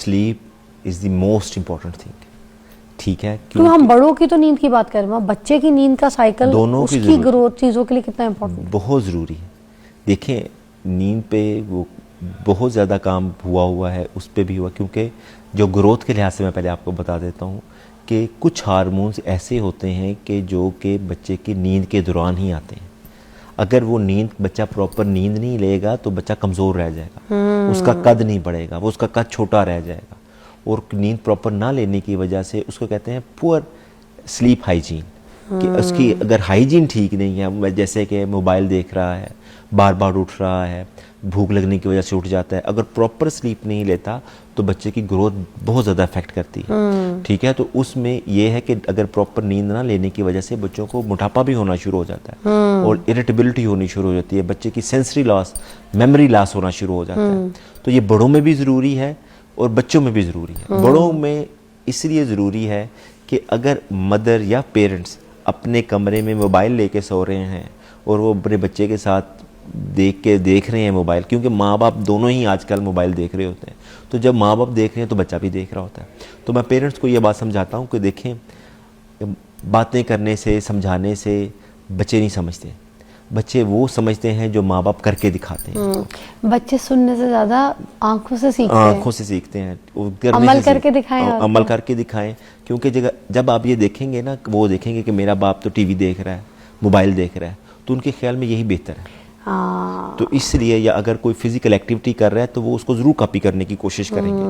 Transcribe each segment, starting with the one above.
sleep is the most important thing. ٹھیک ہے، کیوں ہم بڑوں کی تو نیند کی بات کر رہے ہیں، بچے کی نیند کا سائیکل اس کی گروتھ چیزوں کے لیے کتنا امپورٹنٹ، بہت ضروری ہے. دیکھیں نیند پہ وہ بہت زیادہ کام ہوا ہے، اس پہ بھی ہوا، کیونکہ جو گروتھ کے لحاظ سے میں پہلے آپ کو بتا دیتا ہوں کہ کچھ ہارمونز ایسے ہوتے ہیں کہ جو کہ بچے کی نیند کے دوران ہی آتے ہیں. اگر وہ نیند بچہ پراپر نیند نہیں لے گا تو بچہ کمزور رہ جائے گا، اس کا قد نہیں بڑھے گا، وہ اس کا قد چھوٹا رہ جائے گا. اور نیند پراپر نہ لینے کی وجہ سے اس کو کہتے ہیں پور سلیپ ہائیجین، کہ اس کی اگر ہائیجین ٹھیک نہیں ہے، جیسے کہ موبائل دیکھ رہا ہے، بار بار اٹھ رہا ہے، بھوک لگنے کی وجہ سے اٹھ جاتا ہے، اگر پراپر سلیپ نہیں لیتا تو بچے کی گروتھ بہت زیادہ افیکٹ کرتی ہے. ٹھیک ہے، تو اس میں یہ ہے کہ اگر پراپر نیند نہ لینے کی وجہ سے بچوں کو موٹاپا بھی ہونا شروع ہو جاتا ہے اور اریٹیبلٹی ہونی شروع ہو جاتی ہے، بچے کی سینسری لاس، میموری لاس ہونا شروع ہو جاتا ہے. تو یہ بڑوں میں بھی ضروری ہے اور بچوں میں بھی ضروری ہے. بڑوں میں اس لیے ضروری ہے کہ اگر مدر یا پیرنٹس اپنے کمرے میں موبائل لے کے سو رہے ہیں اور وہ اپنے بچے کے ساتھ دیکھ رہے ہیں موبائل، کیونکہ ماں باپ دونوں ہی آج کل موبائل دیکھ رہے ہوتے ہیں، تو جب ماں باپ دیکھ رہے ہیں تو بچہ بھی دیکھ رہا ہوتا ہے. تو میں پیرنٹس کو یہ بات سمجھاتا ہوں کہ دیکھیں باتیں کرنے سے، سمجھانے سے بچے نہیں سمجھتے، بچے وہ سمجھتے ہیں جو ماں باپ کر کے دکھاتے ہیں. بچے سننے سے زیادہ آنکھوں سے سیکھتے ہیں، عمل کر کے دکھائیں، عمل کر کے دکھائیں. کیونکہ جب آپ یہ دیکھیں گے نا، وہ دیکھیں گے کہ میرا باپ تو ٹی وی دیکھ رہا ہے، موبائل دیکھ رہا ہے، تو ان کے خیال میں یہی بہتر ہے. تو اس لیے یا اگر کوئی فزیکل ایکٹیویٹی کر رہا ہے تو وہ اس کو ضرور کاپی کرنے کی کوشش کریں گے.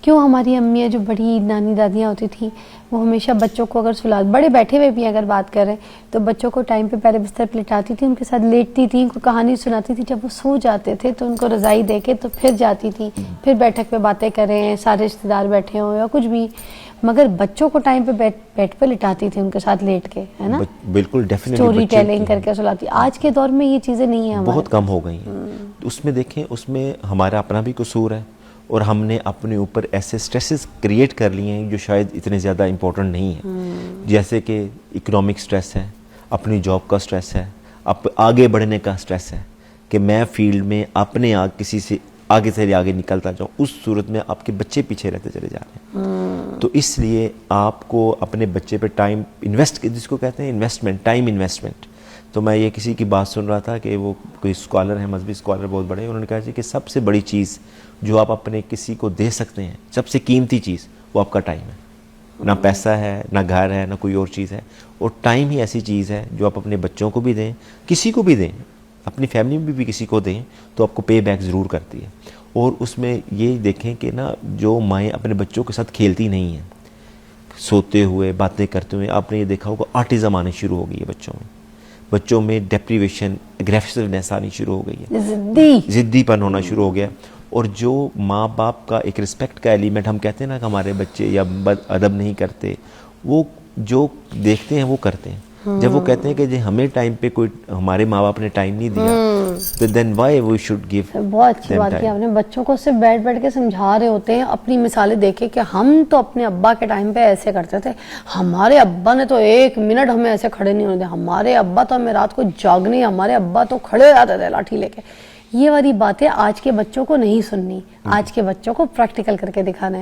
کیوں ہماری امیاں جو بڑی نانی دادیاں ہوتی تھیں وہ ہمیشہ بچوں کو اگر سلا، بڑے بیٹھے ہوئے بھی اگر بات کریں تو بچوں کو ٹائم پہ پہلے بستر پہ لٹاتی تھی، ان کے ساتھ لیٹتی تھی، ان کو کہانی سناتی تھی. جب وہ سو جاتے تھے تو ان کو رضائی دے کے تو پھر جاتی تھی، پھر بیٹھک پہ باتیں کریں، سارے رشتے دار بیٹھے ہوں یا کچھ بھی، مگر بچوں کو ٹائم پہ بیڈ پہ لٹاتی تھی ان کے ساتھ لیٹ کے، ہے نا، بالکل ڈیفینیٹلی اسٹوری ٹیلنگ کر کے سلاتی. آج کے دور میں یہ چیزیں نہیں ہیں، بہت کم ہو گئی ہیں. اس میں دیکھیں، اس میں ہمارا اپنا بھی قصور ہے اور ہم نے اپنے اوپر ایسے سٹریسز کریٹ کر لیے ہیں جو شاید اتنے زیادہ امپورٹنٹ نہیں ہیں. جیسے کہ اکنامک سٹریس ہے، اپنی جاب کا سٹریس ہے، آگے بڑھنے کا سٹریس ہے کہ میں فیلڈ میں اپنے کسی سے آگے سے آگے نکلتا جاؤں. اس صورت میں آپ کے بچے پیچھے رہتے چلے جا رہے ہیں. تو اس لیے آپ کو اپنے بچے پہ ٹائم انویسٹ، جس کو کہتے ہیں انویسٹمنٹ، ٹائم انویسٹمنٹ. تو میں یہ کسی کی بات سن رہا تھا کہ وہ کوئی اسکالر ہیں، مذہبی اسکالر بہت بڑے، انہوں نے کہا کہ سب سے بڑی چیز جو آپ اپنے کسی کو دے سکتے ہیں، سب سے قیمتی چیز وہ آپ کا ٹائم ہے. نہ پیسہ ہے، نہ گھر ہے، نہ کوئی اور چیز ہے. اور ٹائم ہی ایسی چیز ہے جو آپ اپنے بچوں کو بھی دیں، کسی کو بھی دیں، اپنی فیملی میں بھی کسی کو دیں تو آپ کو پے بیک ضرور کرتی ہے. اور اس میں یہ دیکھیں کہ نا جو مائیں اپنے بچوں کے ساتھ کھیلتی نہیں ہیں، سوتے ہوئے باتیں کرتے ہوئے، آپ نے یہ دیکھا ہوگا آٹزم آنے شروع ہو گئی ہے بچوں میں ڈیپریویشن، اگریسونیس آنی شروع ہو گئی ہے، ضدی پن ہونا شروع ہو گیا. اور جو ماں باپ کا ایک رسپیکٹ کا ایلیمنٹ، ہم کہتے ہیں نا کہ ہمارے بچے یا بد ادب نہیں کرتے، وہ جو دیکھتے ہیں وہ کرتے ہیں. جب وہ کہتے ہیں کہ جی ہمیں ٹائم پہ کوئی، ہمارے ماں باپ نے ٹائم نہیں دیا، تو دین وائی وی شوڈ گیو. بہت اچھی بات کی آپ نے. بچوں کو صرف بیٹھ کے سمجھا رہے ہوتے ہیں، اپنی مثالیں دیکھیں کہ ہم تو اپنے ابا کے ٹائم پہ ایسے کرتے تھے، ہمارے ابا نے تو ایک منٹ ہمیں ایسے کھڑے نہیں ہونے دیا، ہمارے ابا تو ہمیں رات کو جاگنے، ہمارے ابا تو کھڑے ہو جاتے تھے لاٹھی لے کے. یہ والی باتیں آج کے بچوں کو نہیں سننی، آج کے بچوں کو پریکٹیکل کر کے دکھانا ہے.